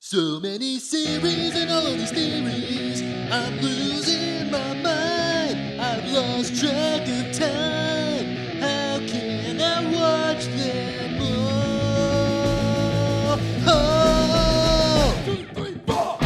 So many series and all these theories, I'm losing my mind. I've lost track of time. How can I watch them all? Oh! 2, 3, 4.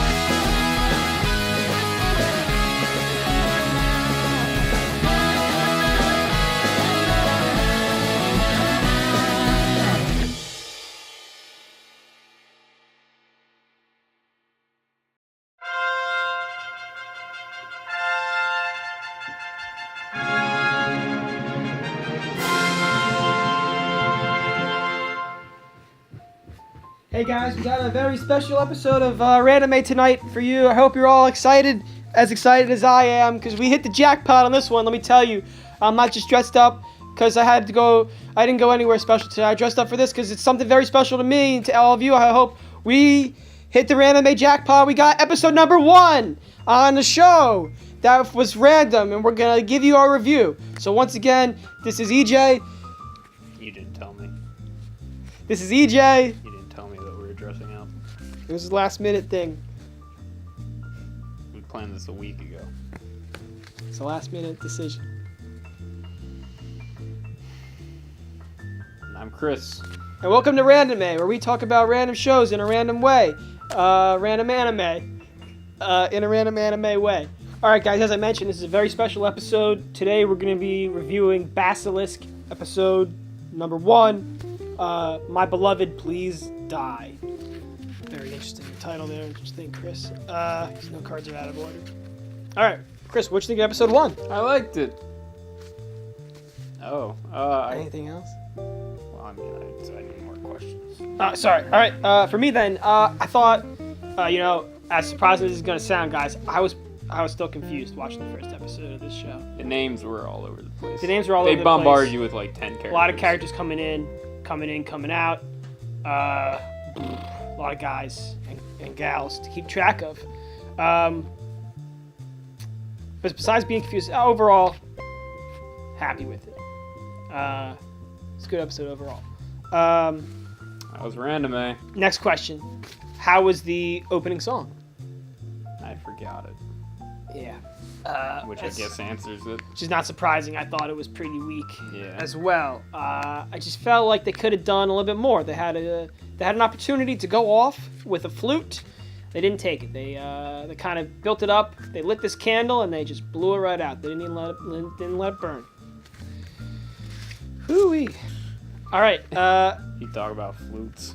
Hey guys, we got a very special episode of Randime tonight for you. I hope you're all excited as I am, because we hit the jackpot on this one. Let me tell you, I'm not just dressed up because I didn't go anywhere special today. I dressed up for this because it's something very special to me and to all of you. I hope we hit the Randime Jackpot. We got episode number 1 on the show. That was random, and we're going to give you our review. So once again, this is EJ. You didn't tell me. This is EJ. You didn't tell me that we were dressing up. It was a last minute thing. We planned this a week ago. It's a last minute decision. And I'm Chris. And welcome to Randime, where we talk about random shows in a random way. Random anime. In a random anime way. Alright guys, as I mentioned, this is a very special episode. Today we're going to be reviewing Basilisk, episode number 1. My Beloved, Please Die. Very interesting title there. Interesting, Chris. No cards are out of order. Alright, Chris, what you think of episode 1? I liked it. Oh, Anything else? Well, I mean, I need more questions. Sorry. Alright, for me then, I thought, as surprising as this is going to sound, guys, I was still confused watching the first episode of this show. The names were all over the place. They bombarded you with like 10 characters. A lot of characters coming in, coming out. A lot of guys and gals to keep track of. But besides being confused, overall, happy with it. It's a good episode overall. That was Randime. Next question. How was the opening song? I forgot it. Yeah. Which I guess answers it. Which is not surprising. I thought it was pretty weak Yeah. as well. I just felt like they could have done a little bit more. They had an opportunity to go off with a flute. They didn't take it. They kind of built it up. They lit this candle and they just blew it right out. They didn't even let it burn. Hoo-wee. All right. You talk about flutes.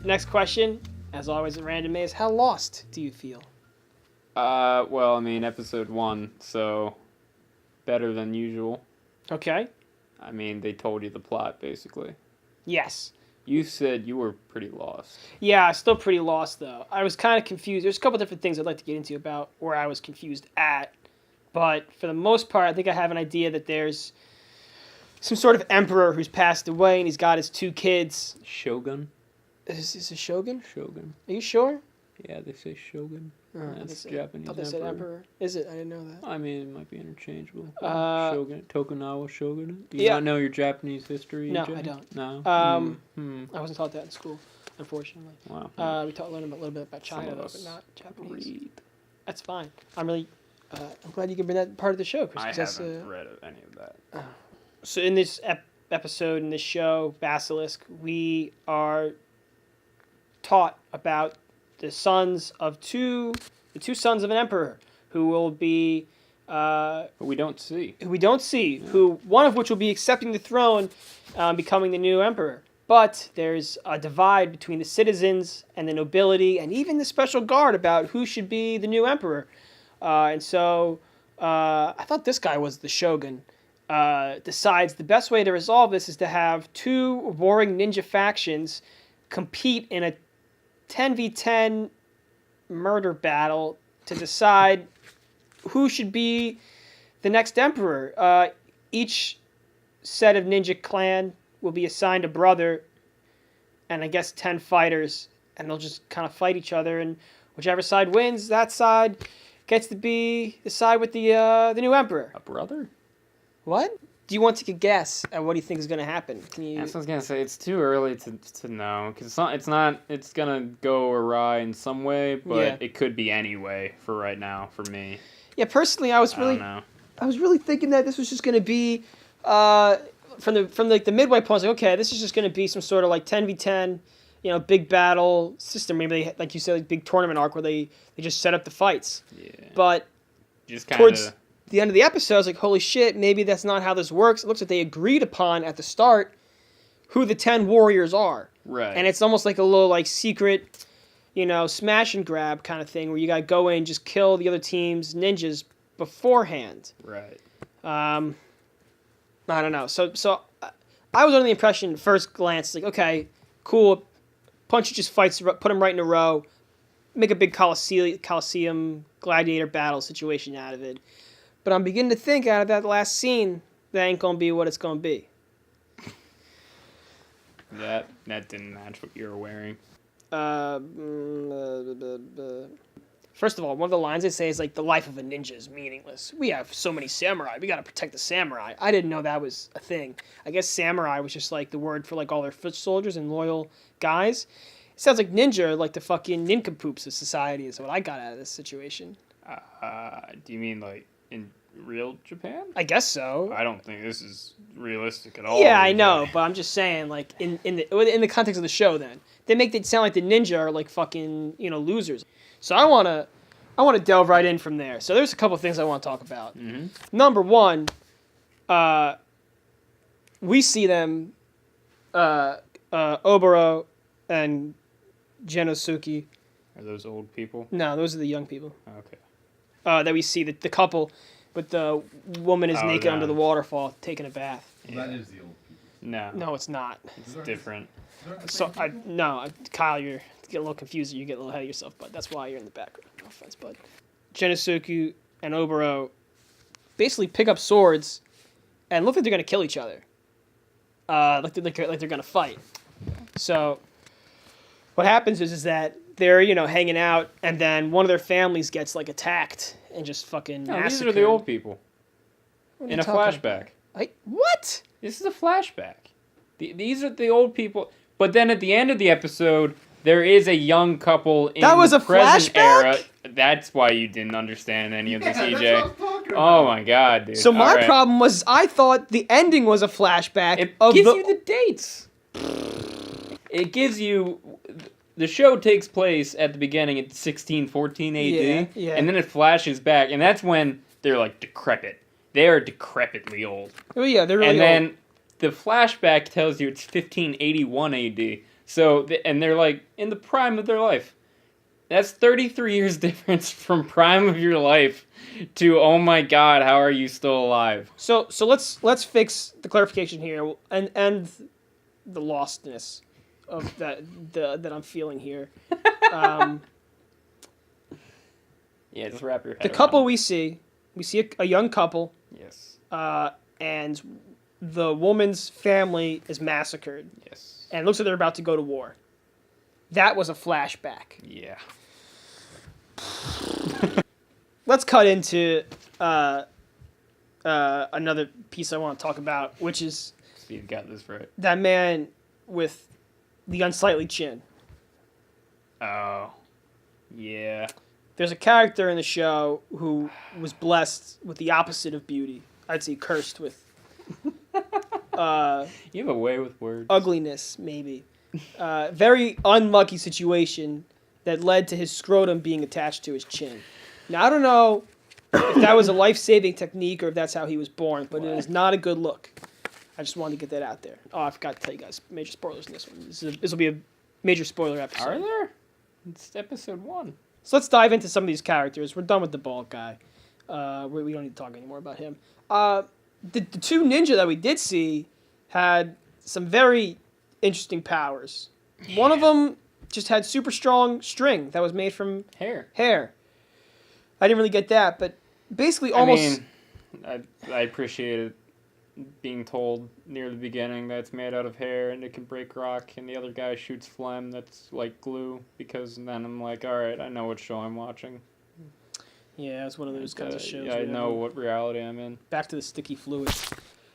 Next question, as always at Random is, how lost do you feel? Well, I mean, episode 1, so better than usual. Okay. I mean, they told you the plot, basically. Yes. You said you were pretty lost. Yeah, still pretty lost, though. I was kind of confused. There's a couple different things I'd like to get into about where I was confused at. But for the most part, I think I have an idea that there's some sort of emperor who's passed away, and he's got his 2 kids. Shogun? Is this a shogun? Shogun. Are you sure? Yeah, they say shogun. Oh, That's Japanese. I thought they said emperor. Is it? I didn't know that. I mean, it might be interchangeable. Shogun. Tokugawa shogunate. Do you not know your Japanese history? No, EJ? I don't. No? I wasn't taught that in school, unfortunately. Wow. We learned a little bit about China, though, but not Japanese. Read. That's fine. I'm glad you can bring that part of the show, Chris. I haven't read any of that. So in this episode, in this show, Basilisk, we are taught about the two sons of an emperor who will be But we don't see. one of which will be accepting the throne, becoming the new emperor. But there's a divide between the citizens and the nobility and even the special guard about who should be the new emperor. And so I thought this guy was the shogun. Decides the best way to resolve this is to have 2 warring ninja factions compete in a 10v10 murder battle to decide who should be the next emperor. Each set of ninja clan will be assigned a brother and I guess 10 fighters, and they'll just kind of fight each other, and whichever side wins, that side gets to be the side with the new emperor. A brother? What? Do you want to take a guess at what do you think is going to happen? Can you? That's what I was gonna say. It's too early to know because it's not. It's gonna go awry in some way, but it could be any way for right now for me. Yeah, personally, I was really thinking that this was just going to be from the midway point. I was like, okay, this is just going to be some sort of like 10v10, big battle system. Maybe they, like you said, like big tournament arc where they just set up the fights. Yeah. But just kind towards the end of the episode, I was like, holy shit, maybe that's not how this works. It looks like they agreed upon at the start who the 10 warriors are. Right. And it's almost like a little like secret, smash and grab kind of thing where you got to go in and just kill the other team's ninjas beforehand. Right. I don't know. So I was under the impression, first glance, like, okay, cool. Punch just fights, put them right in a row, make a big Coliseum gladiator battle situation out of it. But I'm beginning to think out of that last scene, that ain't going to be what it's going to be. That didn't match what you were wearing. First of all, one of the lines they say is like, the life of a ninja is meaningless. We have so many samurai. We got to protect the samurai. I didn't know that was a thing. I guess samurai was just like the word for like all their foot soldiers and loyal guys. It sounds like ninja are like the fucking nincompoops of society is what I got out of this situation. Do you mean like in real Japan? I guess so. I don't think this is realistic at all. Yeah, I know, but I'm just saying, like in the context of the show, then they make it sound like the ninja are like fucking losers. So I wanna delve right in from there. So there's a couple of things I want to talk about. Mm-hmm. Number one, we see them, Oboro and Genosuke. Are those old people? No, those are the young people. Okay. That we see the couple, but the woman is naked under the waterfall taking a bath. Yeah. That is the old people. No, it's not. It's different. So Kyle, you get a little confused. You get a little ahead of yourself, but that's why you're in the background. No offense, bud. Genosuke and Oboro basically pick up swords and look like they're gonna kill each other. Like they're gonna fight. So what happens is that they're hanging out, and then one of their families gets like attacked and just fucking massacred. These are the old people. In a flashback. What? This is a flashback. These are the old people. But then at the end of the episode, there is a young couple in the present era. That's why you didn't understand any of this, EJ. Oh my god, dude. So my problem was I thought the ending was a flashback. It gives you the dates. It gives you... The show takes place at the beginning at 1614 AD, and then it flashes back, and that's when they're like decrepit. They are decrepitly old. Oh yeah, they're really old. And then the flashback tells you it's 1581 AD. So, and they're like in the prime of their life. That's 33 years difference from prime of your life to, oh my god, how are you still alive? So let's fix the clarification here and the lostness of that I'm feeling here. Yeah, just wrap your head The couple we see a young couple. Yes. And the woman's family is massacred. Yes. And it looks like they're about to go to war. That was a flashback. Yeah. Let's cut into another piece I want to talk about, which is Steve got this right. That man with the unsightly chin. Oh. Yeah. There's a character in the show who was blessed with the opposite of beauty. I'd say cursed with you have a way with words. Ugliness, maybe. Very unlucky situation that led to his scrotum being attached to his chin. Now, I don't know if that was a life-saving technique or if that's how he was born, but it is not a good look. I just wanted to get that out there. Oh, I forgot to tell you guys, major spoilers in this one. This will be a major spoiler episode. Are there? It's episode 1. So let's dive into some of these characters. We're done with the bald guy. We don't need to talk anymore about him. The two ninja that we did see had some very interesting powers. Yeah. One of them just had super strong string that was made from hair. I didn't really get that, but basically almost... I mean, I appreciated being told near the beginning that it's made out of hair and it can break rock, and the other guy shoots phlegm that's like glue, because then I'm like, alright, I know what show I'm watching. Yeah, it's one of those kinds of shows. Yeah, I know what reality I'm in. Back to the sticky fluid.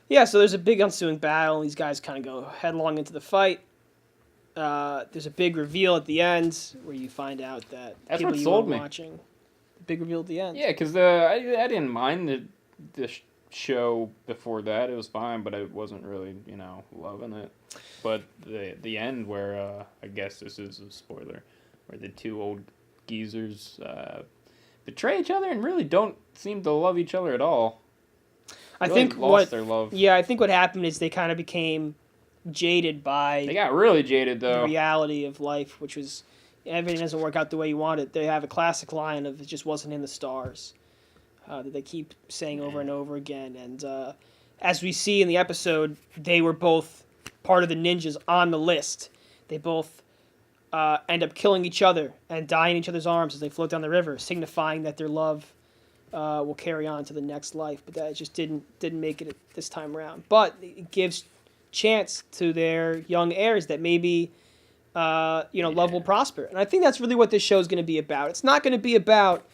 Yeah, so there's a big ensuing battle. These guys kind of go headlong into the fight. There's a big reveal at the end where you find out that That's people what you sold were me. watching. The big reveal at the end. Yeah, because I didn't mind the show before that. It was fine, but I wasn't really, loving it. But the end where, I guess this is a spoiler, where the two old geezers betray each other and really don't seem to love each other at all. I Really think lost their love. Yeah, I think what happened is they kind of became jaded by They got really jaded, the though. reality of life, which was everything doesn't work out the way you want it. They have a classic line of "it just wasn't in the stars," that they keep saying over and over again. And as we see in the episode, they were both part of the ninjas on the list. They both end up killing each other and die in each other's arms as they float down the river, signifying that their love will carry on to the next life. But that just didn't make it this time around. But it gives chance to their young heirs that maybe love will prosper. And I think that's really what this show is going to be about. It's not going to be about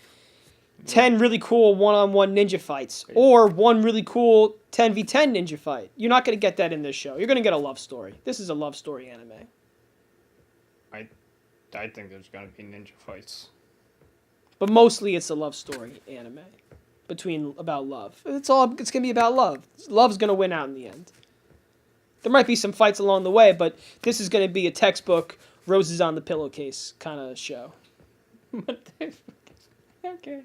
10 really cool one-on-one ninja fights or one really cool 10v10 ninja fight. You're not going to get that in this show. You're going to get a love story. This is a love story anime. I think there's going to be ninja fights. But mostly it's a love story anime about love. It's going to be about love. Love's going to win out in the end. There might be some fights along the way, but this is going to be a textbook roses on the pillowcase kind of show. Okay.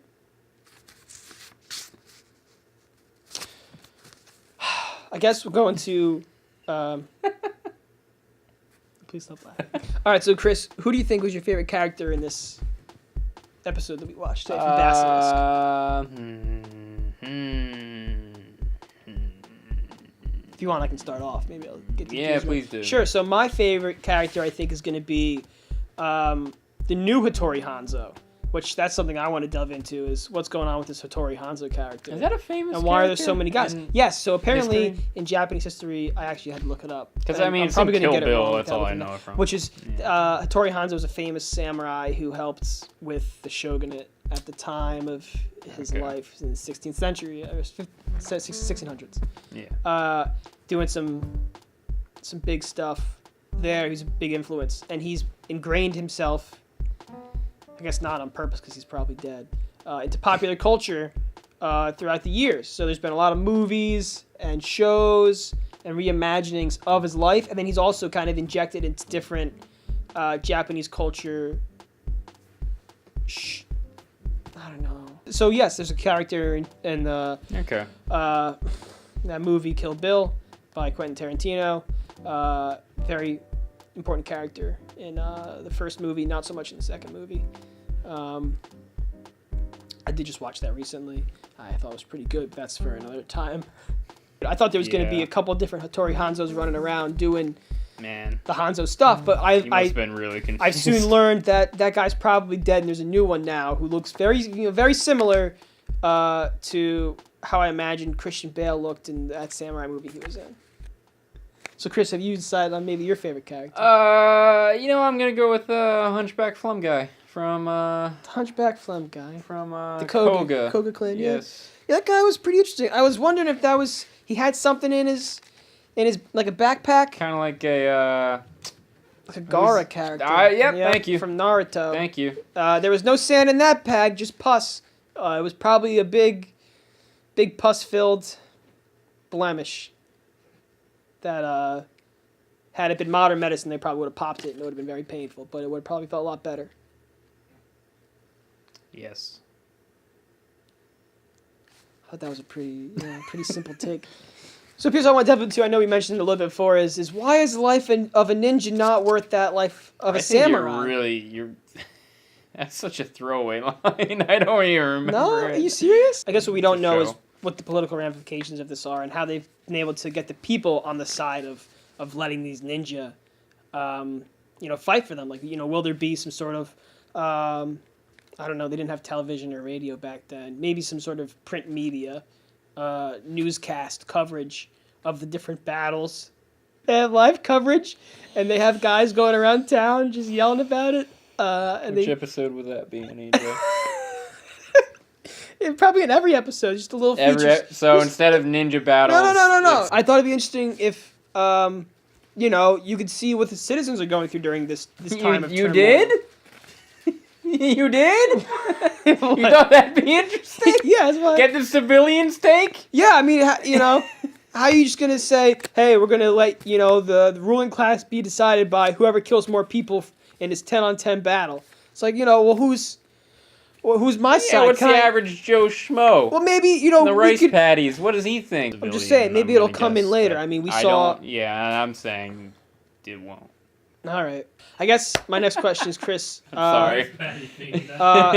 I guess we're going to... Please stop laughing. All right, so Chris, who do you think was your favorite character in this episode that we watched today from Basilisk? If you want, I can start off. Maybe I'll get to please do. Sure. So my favorite character, I think, is going to be the new Hattori Hanzo, which that's something I want to delve into. Is what's going on with this Hattori Hanzo character? Is that a famous? And why are there so many guys? Yes. So apparently, history? in Japanese history, I actually had to look it up. Because I'm it's probably in gonna Kill get it Bill. wrong That's without all I looking know it from. Which is Hattori Hanzo is a famous samurai who helped with the shogunate at the time of his life in the 16th century, or 1600s. Yeah. Doing some big stuff there. He's a big influence, and he's ingrained himself, I guess not on purpose because he's probably dead, into popular culture throughout the years. So there's been a lot of movies and shows and reimaginings of his life, and then he's also kind of injected into different Japanese culture. I don't know. So yes, there's a character in the that movie Kill Bill by Quentin Tarantino. Very important character in the first movie, not so much in the second movie. I did just watch that recently. I thought it was pretty good, but that's for another time. I thought there was going to be a couple different Hattori Hanzos running around doing the Hanzo stuff, but You must have been really confused. I've soon learned that guy's probably dead, and there's a new one now who looks very similar to how I imagined Christian Bale looked in that samurai movie he was in. So, Chris, have you decided on maybe your favorite character? I'm gonna go with Hunchback Flum guy from Hunchback Flem guy from the Koga clan. Yes. Yeah, that guy was pretty interesting. I was wondering if he had something in his like a backpack, Kind of like a like a Gaara character. Thank you. From Naruto. Thank you. There was no sand in that bag, just pus. It was probably a big pus-filled blemish that had it been modern medicine, they probably would have popped it and it would have been very painful, but it would have probably felt a lot better. Yes. I thought that was a pretty simple take. So here's what I want to delve into. I know we mentioned it a little bit before. Is why is the life of a ninja not worth that life of a samurai? You're that's such a throwaway line. I don't even remember. No, are you serious? I guess what we don't know is show. what the political ramifications of this are and how they've been able to get the people on the side of letting these ninja, fight for them. Like, will there be some sort of, I don't know, they didn't have television or radio back then. Maybe some sort of print media, newscast coverage of the different battles. They have live coverage, and they have guys going around town just yelling about it. Which episode would that be in, AJ? Probably in every episode, just a little feature. So instead of ninja battles... No. I thought it'd be interesting if, you could see what the citizens are going through during this time of turmoil. You did? You did? You thought that'd be interesting? Yeah, that's why. Get the civilians' take? Yeah, I mean, how are you just going to say, hey, we're going to let, the ruling class be decided by whoever kills more people in this 10-on-10 battle? It's like, who's my side? What's the average Joe Schmo? Well, maybe, the rice patties, what does he think? I'm just saying, maybe it'll come in later. I mean, we saw... Yeah, I'm saying it won't. All right. I guess my next question is, Chris. Sorry. Out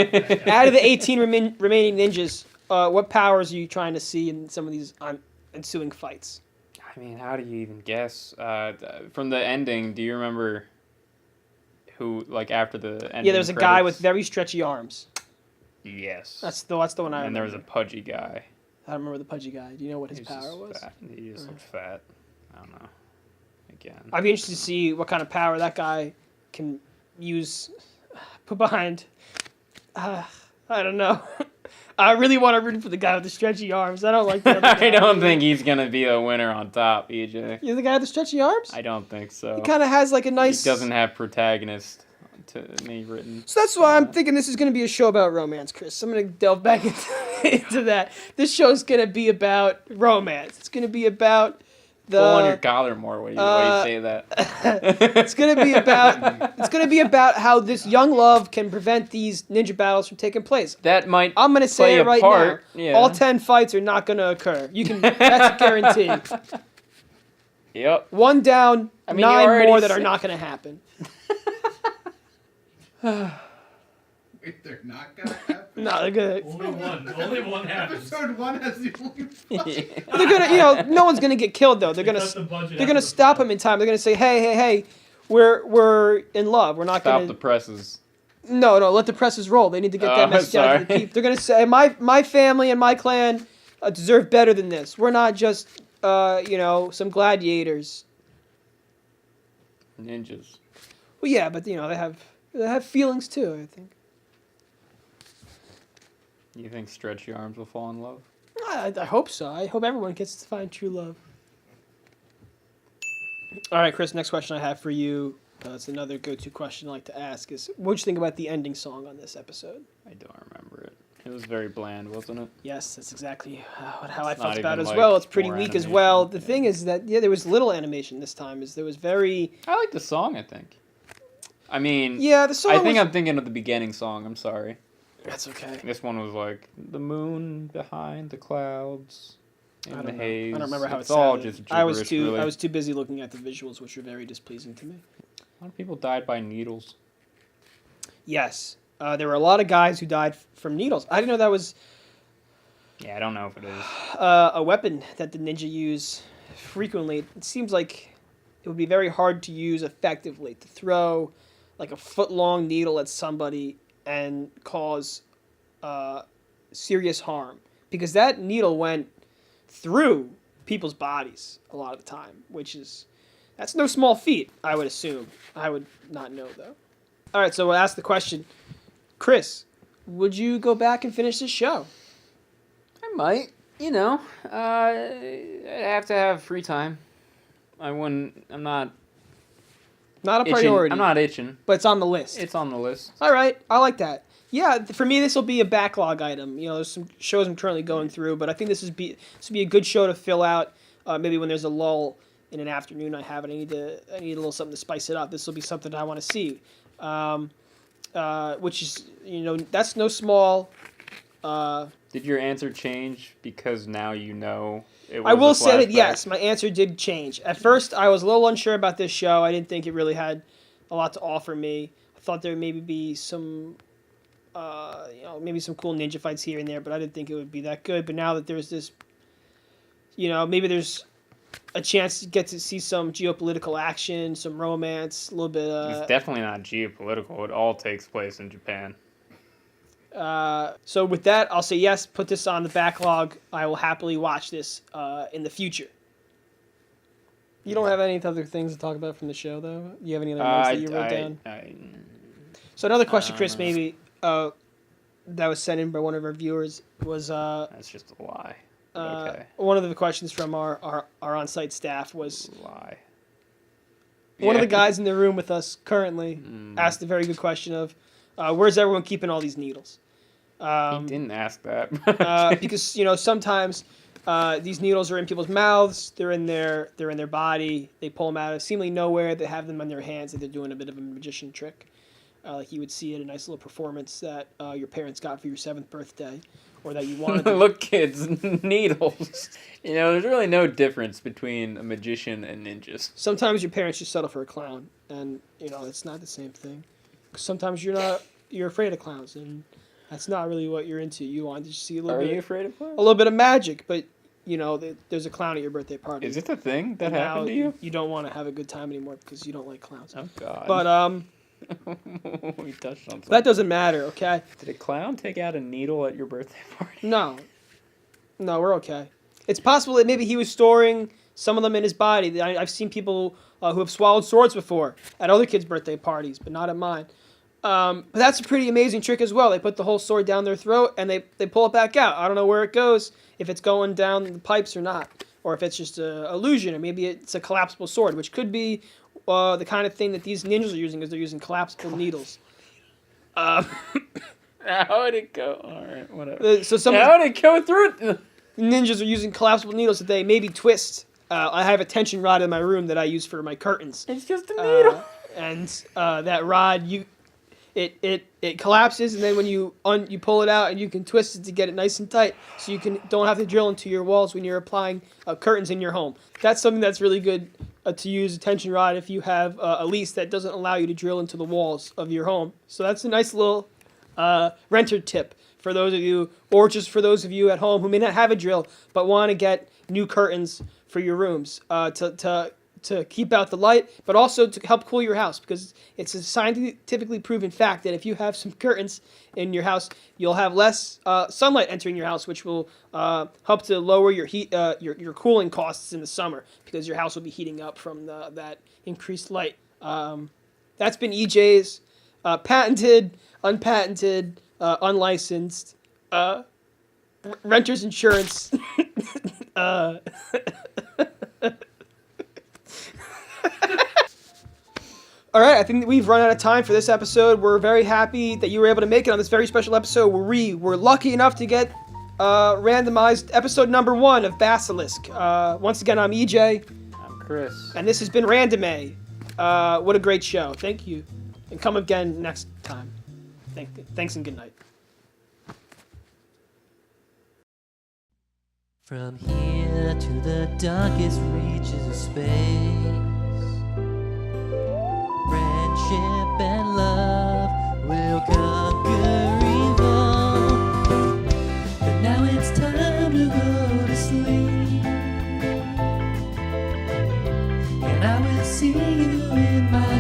of the 18 remaining ninjas, what powers are you trying to see in some of these ensuing fights? I mean, how do you even guess? From the ending, do you remember who, after the ending? Yeah, there was a guy with very stretchy arms. Yes. That's the one I remember. And there was a pudgy guy. I don't remember the pudgy guy. Do you know what his power was? Fat. He just looked fat. I don't know. Again. I'd be interested to see what kind of power that guy can use, put behind. I don't know. I really want to root for the guy with the stretchy arms. I don't like the other guy. I don't think he's going to be the winner on top, EJ. You're the guy with the stretchy arms? I don't think so. He kind of has a nice... He doesn't have protagonist to me written. So that's why I'm thinking this is going to be a show about romance, Chris. I'm going to delve back into that. This show's going to be about romance. It's going to be about... Pull on your collar more when you say that. It's gonna be about how this young love can prevent these ninja battles from taking place. I'm gonna say it right now. Yeah. All 10 fights are not gonna occur. That's a guarantee. Yep. One down, 9 more that are not gonna happen. Wait, they're not gonna happen? No, they're gonna... Only one happens. Episode 1 has the only fight. They're gonna, no one's gonna get killed though. They're gonna stop him in time. They're gonna say, hey, we're in love. We're not gonna stop the presses. No, let the presses roll. They need to get that message out to the people. They're gonna say, my family and my clan deserve better than this. We're not just some gladiators. Ninjas. Well, yeah, but they have feelings too, I think. You think stretchy arms will fall in love? I hope so. I hope everyone gets to find true love. All right, Chris, next question I have for you, it's another go-to question I like to ask, is what did you think about the ending song on this episode? I don't remember it. It was very bland, wasn't it? Yes, that's exactly how I felt not about it even as well. It's like pretty more weak as animation. well. The thing is that, there was little animation this time. There was very... I like the song, I think. I mean... Yeah, the song I'm thinking of the beginning song, I'm sorry. That's okay. This one was like, the moon behind the clouds, in the haze. I don't remember how it's it sounded. all just gibberish, really. I was too busy looking at the visuals, which were very displeasing to me. A lot of people died by needles. Yes. There were a lot of guys who died from needles. I didn't know that was... Yeah, I don't know if it is. A weapon that the ninja use frequently. It seems like it would be very hard to use effectively, to throw like a foot-long needle at somebody and cause serious harm. Because that needle went through people's bodies a lot of the time, that's no small feat, I would assume. I would not know, though. All right, so we'll ask the question. Chris, would you go back and finish this show? I might. I'd have to have free time. I'm not Not a itching. priority. I'm not itching. But it's on the list. It's on the list. All right, I like that. Yeah, for me, this will be a backlog item. There's some shows I'm currently going through, but I think this would be a good show to fill out. Maybe when there's a lull in an afternoon, I need a little something to spice it up. This will be something I want to see, which is that's no small. Did your answer change because now you know it was I will a say that flashback? yes, my answer did change. At first, I was a little unsure about this show. I didn't think it really had a lot to offer me. I thought there would maybe be some, maybe some cool ninja fights here and there, but I didn't think it would be that good. But now that there's this, maybe there's a chance to get to see some geopolitical action, some romance, a little bit. It's definitely not geopolitical. It all takes place in Japan. So with that, I'll say yes, put this on the backlog. I will happily watch this in the future. You don't have any other things to talk about from the show, though? You have any other notes that you wrote down? So another question, Chris, maybe. that was sent in by one of our viewers was That's just a lie. Okay. one of the questions from our on-site staff was Lie. one of Yeah. the guys in the room with us currently asked a very good question of where's everyone keeping all these needles? He didn't ask that. Because sometimes these needles are in people's mouths, they're in their body, they pull them out of seemingly nowhere, they have them in their hands, and they're doing a bit of a magician trick. Like you would see at a nice little performance that your parents got for your 7th birthday, or that you wanted to. Look, kids, needles. There's really no difference between a magician and ninjas. Sometimes your parents just settle for a clown, and it's not the same thing. Sometimes you're afraid of clowns, and that's not really what you're into. You want to just see a little Are bit. you afraid of clowns? A little bit of magic, but there's a clown at your birthday party. Is it the thing that And happened to you? You don't want to have a good time anymore because you don't like clowns. Oh God. But we touched on something. that doesn't matter, okay? Did a clown take out a needle at your birthday party? No, we're okay. It's possible that maybe he was storing some of them in his body. I've seen people who have swallowed swords before at other kids' birthday parties, but not at mine. But that's a pretty amazing trick as well. They put the whole sword down their throat and they pull it back out. I don't know where it goes, if it's going down the pipes or not, or if it's just an illusion, or maybe it's a collapsible sword, which could be the kind of thing that these ninjas are using, is they're using collapsible needles. How would it go? All right, whatever. How would it go through? Ninjas are using collapsible needles that they maybe twist. I have a tension rod in my room that I use for my curtains. It's just a needle. And that rod, it collapses, and then when you pull it out, and you can twist it to get it nice and tight, so you don't have to drill into your walls when you're applying curtains in your home. That's something that's really good to use, a tension rod, if you have a lease that doesn't allow you to drill into the walls of your home. So that's a nice little renter tip for those of you, or just for those of you at home who may not have a drill but want to get new curtains for your rooms to keep out the light, but also to help cool your house, because it's a scientifically proven fact that if you have some curtains in your house, you'll have less sunlight entering your house, which will help to lower your heat, your cooling costs in the summer, because your house will be heating up from that increased light. That's been EJ's patented, unpatented, unlicensed renter's insurance. All right, I think that we've run out of time for this episode. We're very happy that you were able to make it on this very special episode where we were lucky enough to get randomized episode number 1 of Basilisk. Once again, I'm EJ. I'm Chris. And this has been Randime. What a great show. Thank you. And come again next time. Thanks and good night. From here to the darkest reaches of space, friendship and love will conquer evil. But now it's time to go to sleep, and I will see you in my